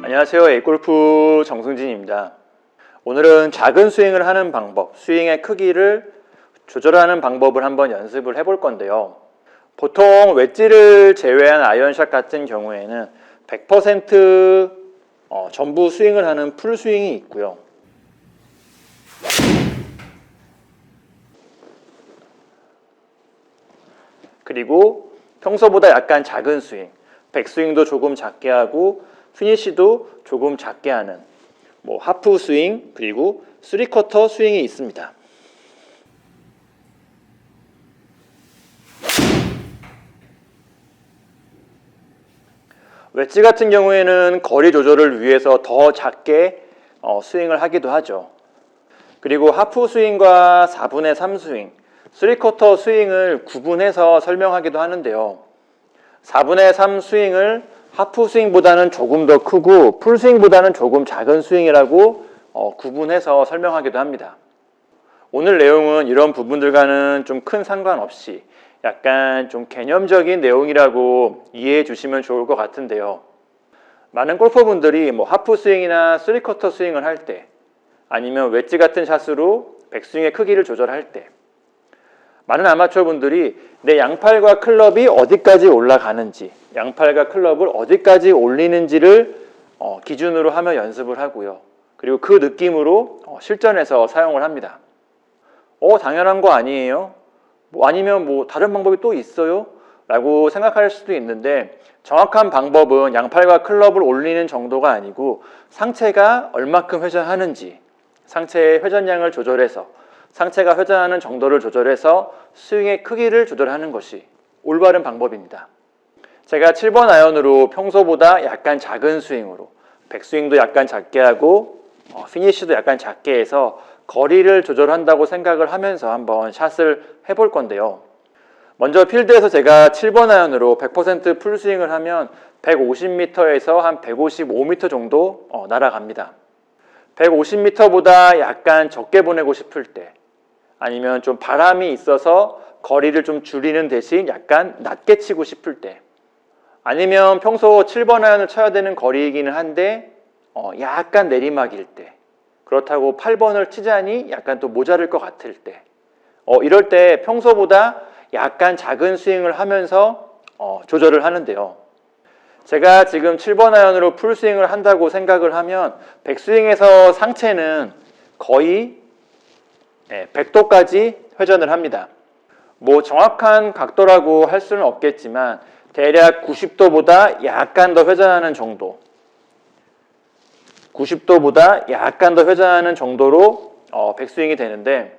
안녕하세요. A골프 정승진입니다. 오늘은 작은 스윙을 하는 방법, 스윙의 크기를 조절하는 방법을 한번 연습을 해볼 건데요. 보통 웨지를 제외한 아이언샷 같은 경우에는 100% 전부 스윙을 하는 풀스윙이 있고요. 그리고 평소보다 약간 작은 스윙, 백스윙도 조금 작게 하고 피니시도 조금 작게 하는 하프 스윙 그리고 3쿼터 스윙이 있습니다. 웨지 같은 경우에는 거리 조절을 위해서 더 작게 스윙을 하기도 하죠. 그리고 하프 스윙과 4분의 3 스윙, 3쿼터 스윙을 구분해서 설명하기도 하는데요. 4분의 3 스윙을 하프 스윙보다는 조금 더 크고 풀 스윙보다는 조금 작은 스윙이라고 구분해서 설명하기도 합니다. 오늘 내용은 이런 부분들과는 좀 큰 상관없이 약간 좀 개념적인 내용이라고 이해해 주시면 좋을 것 같은데요. 많은 골퍼분들이 하프 스윙이나 3쿼터 스윙을 할 때 아니면 웨지 같은 샷으로 백스윙의 크기를 조절할 때 많은 아마추어 분들이 내 양팔과 클럽이 어디까지 올라가는지, 양팔과 클럽을 어디까지 올리는지를 기준으로 하며 연습을 하고요. 그리고 그 느낌으로 실전에서 사용을 합니다. 당연한 거 아니에요? 아니면 다른 방법이 또 있어요? 라고 생각할 수도 있는데 정확한 방법은 양팔과 클럽을 올리는 정도가 아니고 상체가 얼마큼 회전하는지, 상체의 회전량을 조절해서 상체가 회전하는 정도를 조절해서 스윙의 크기를 조절하는 것이 올바른 방법입니다. 제가 7번 아이언으로 평소보다 약간 작은 스윙으로 백스윙도 약간 작게 하고 피니쉬도 약간 작게 해서 거리를 조절한다고 생각을 하면서 한번 샷을 해볼 건데요. 먼저 필드에서 제가 7번 아이언으로 100% 풀스윙을 하면 150m에서 한 155m 정도 날아갑니다. 150m보다 약간 적게 보내고 싶을 때 아니면 좀 바람이 있어서 거리를 좀 줄이는 대신 약간 낮게 치고 싶을 때 아니면 평소 7번 아이언을 쳐야 되는 거리이기는 한데 약간 내리막일 때 그렇다고 8번을 치자니 약간 또 모자랄 것 같을 때 이럴 때 평소보다 약간 작은 스윙을 하면서 조절을 하는데요. 제가 지금 7번 아이언으로 풀스윙을 한다고 생각을 하면 백스윙에서 상체는 거의 100도까지 회전을 합니다. 정확한 각도라고 할 수는 없겠지만 대략 90도보다 약간 더 회전하는 정도 90도보다 약간 더 회전하는 정도로 백스윙이 되는데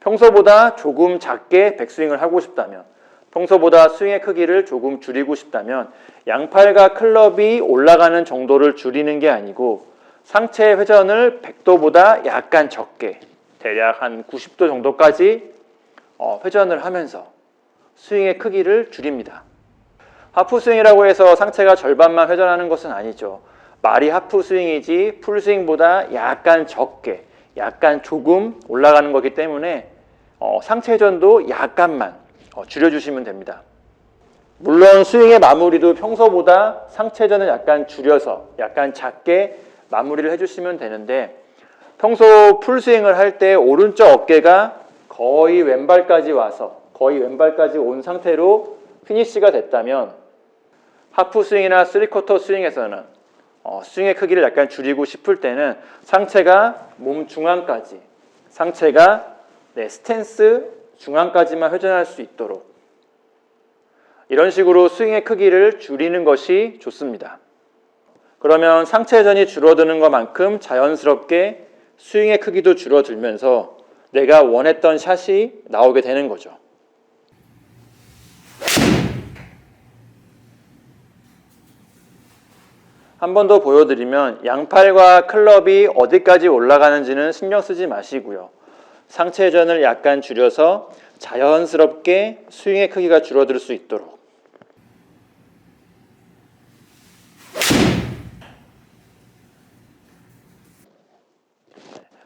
평소보다 조금 작게 백스윙을 하고 싶다면 평소보다 스윙의 크기를 조금 줄이고 싶다면 양팔과 클럽이 올라가는 정도를 줄이는 게 아니고 상체 회전을 100도보다 약간 적게 대략 한 90도 정도까지 회전을 하면서 스윙의 크기를 줄입니다. 하프 스윙이라고 해서 상체가 절반만 회전하는 것은 아니죠. 말이 하프 스윙이지 풀 스윙보다 약간 적게, 약간 조금 올라가는 거기 때문에 상체 회전도 약간만 줄여주시면 됩니다. 물론 스윙의 마무리도 평소보다 상체 회전을 약간 줄여서 약간 작게 마무리를 해주시면 되는데 평소 풀스윙을 할 때 오른쪽 어깨가 거의 왼발까지 와서 거의 왼발까지 온 상태로 피니쉬가 됐다면 하프 스윙이나 3쿼터 스윙에서는 스윙의 크기를 약간 줄이고 싶을 때는 상체가 몸 중앙까지 상체가 스탠스 중앙까지만 회전할 수 있도록 이런 식으로 스윙의 크기를 줄이는 것이 좋습니다. 그러면 상체 회전이 줄어드는 것만큼 자연스럽게 스윙의 크기도 줄어들면서 내가 원했던 샷이 나오게 되는 거죠. 한 번 더 보여드리면 양팔과 클럽이 어디까지 올라가는지는 신경 쓰지 마시고요. 상체 회전을 약간 줄여서 자연스럽게 스윙의 크기가 줄어들 수 있도록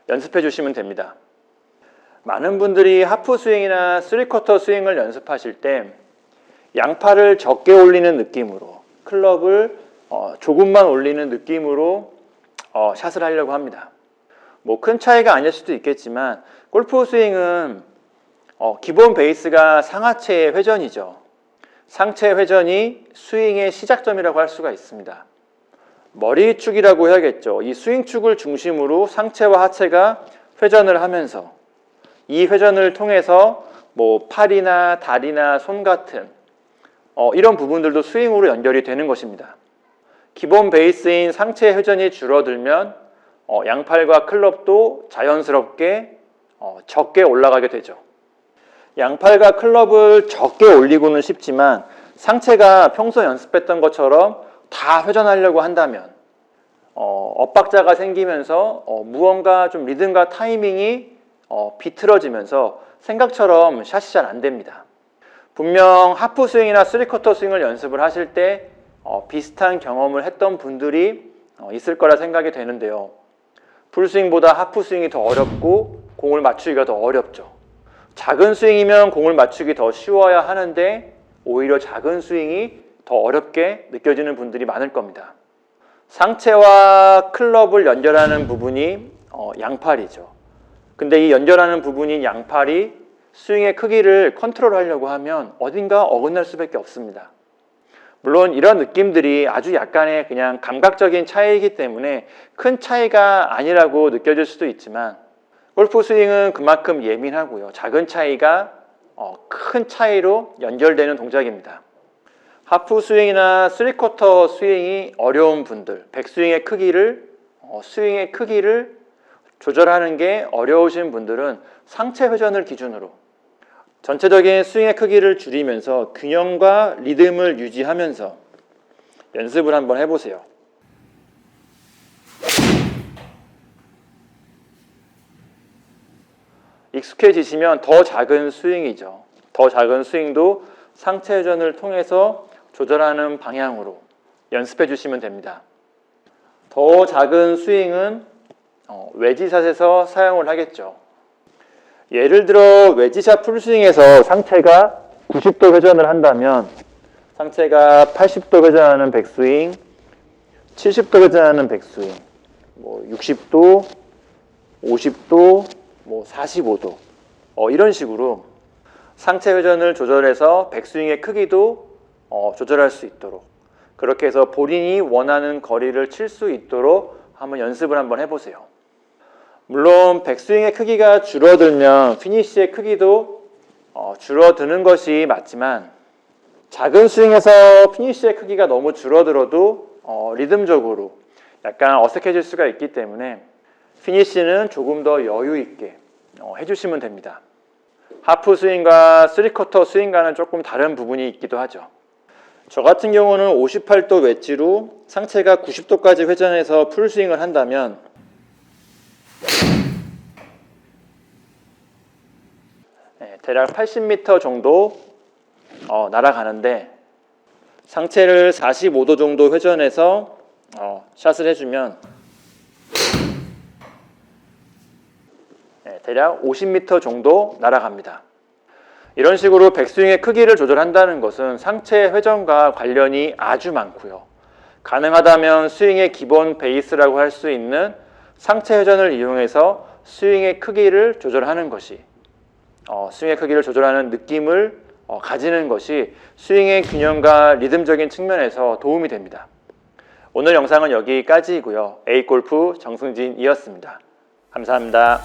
연습해 주시면 됩니다. 많은 분들이 하프 스윙이나 3쿼터 스윙을 연습하실 때 양팔을 적게 올리는 느낌으로 클럽을 조금만 올리는 느낌으로 샷을 하려고 합니다. 뭐 큰 차이가 아닐 수도 있겠지만 골프 스윙은 기본 베이스가 상하체 회전이죠. 상체 회전이 스윙의 시작점이라고 할 수가 있습니다. 머리축이라고 해야겠죠. 이 스윙축을 중심으로 상체와 하체가 회전을 하면서 이 회전을 통해서 뭐 팔이나 다리나 손 같은 이런 부분들도 스윙으로 연결이 되는 것입니다. 기본 베이스인 상체 회전이 줄어들면 양팔과 클럽도 자연스럽게 적게 올라가게 되죠. 양팔과 클럽을 적게 올리고는 싶지만 상체가 평소 연습했던 것처럼 다 회전하려고 한다면 엇박자가 생기면서 무언가 좀 리듬과 타이밍이 비틀어지면서 생각처럼 샷이 잘 안 됩니다. 분명 하프 스윙이나 3쿼터 스윙을 연습을 하실 때 비슷한 경험을 했던 분들이 있을 거라 생각이 되는데요. 풀스윙보다 하프 스윙이 더 어렵고 공을 맞추기가 더 어렵죠. 작은 스윙이면 공을 맞추기 더 쉬워야 하는데 오히려 작은 스윙이 더 어렵게 느껴지는 분들이 많을 겁니다. 상체와 클럽을 연결하는 부분이 양팔이죠. 근데 이 연결하는 부분인 양팔이 스윙의 크기를 컨트롤하려고 하면 어딘가 어긋날 수밖에 없습니다. 물론 이런 느낌들이 아주 약간의 그냥 감각적인 차이이기 때문에 큰 차이가 아니라고 느껴질 수도 있지만 골프 스윙은 그만큼 예민하고요. 작은 차이가 큰 차이로 연결되는 동작입니다. 하프 스윙이나 3쿼터 스윙이 어려운 분들, 백스윙의 크기를 스윙의 크기를 조절하는 게 어려우신 분들은 상체 회전을 기준으로 전체적인 스윙의 크기를 줄이면서 균형과 리듬을 유지하면서 연습을 한번 해보세요. 익숙해지시면 더 작은 스윙이죠. 더 작은 스윙도 상체 회전을 통해서 조절하는 방향으로 연습해 주시면 됩니다. 더 작은 스윙은 웨지샷에서 사용을 하겠죠. 예를 들어 웨지샷 풀스윙에서 상체가 90도 회전을 한다면 상체가 80도 회전하는 백스윙, 70도 회전하는 백스윙, 60도, 50도, 45도 이런 식으로 상체 회전을 조절해서 백스윙의 크기도 조절할 수 있도록 그렇게 해서 본인이 원하는 거리를 칠 수 있도록 한번 연습을 한번 해보세요. 물론 백스윙의 크기가 줄어들면 피니쉬의 크기도 줄어드는 것이 맞지만 작은 스윙에서 피니쉬의 크기가 너무 줄어들어도 리듬적으로 약간 어색해질 수가 있기 때문에 피니쉬는 조금 더 여유 있게 해주시면 됩니다. 하프 스윙과 3쿼터 스윙과는 조금 다른 부분이 있기도 하죠. 저 같은 경우는 58도 웨지로 상체가 90도까지 회전해서 풀스윙을 한다면 대략 80m 정도 날아가는데 상체를 45도 정도 회전해서 샷을 해주면 대략 50m 정도 날아갑니다. 이런 식으로 백스윙의 크기를 조절한다는 것은 상체 회전과 관련이 아주 많고요. 가능하다면 스윙의 기본 베이스라고 할 수 있는 상체 회전을 이용해서 스윙의 크기를 조절하는 것이 스윙의 크기를 조절하는 느낌을 가지는 것이 스윙의 균형과 리듬적인 측면에서 도움이 됩니다. 오늘 영상은 여기까지이고요. A골프 정승진이었습니다. 감사합니다.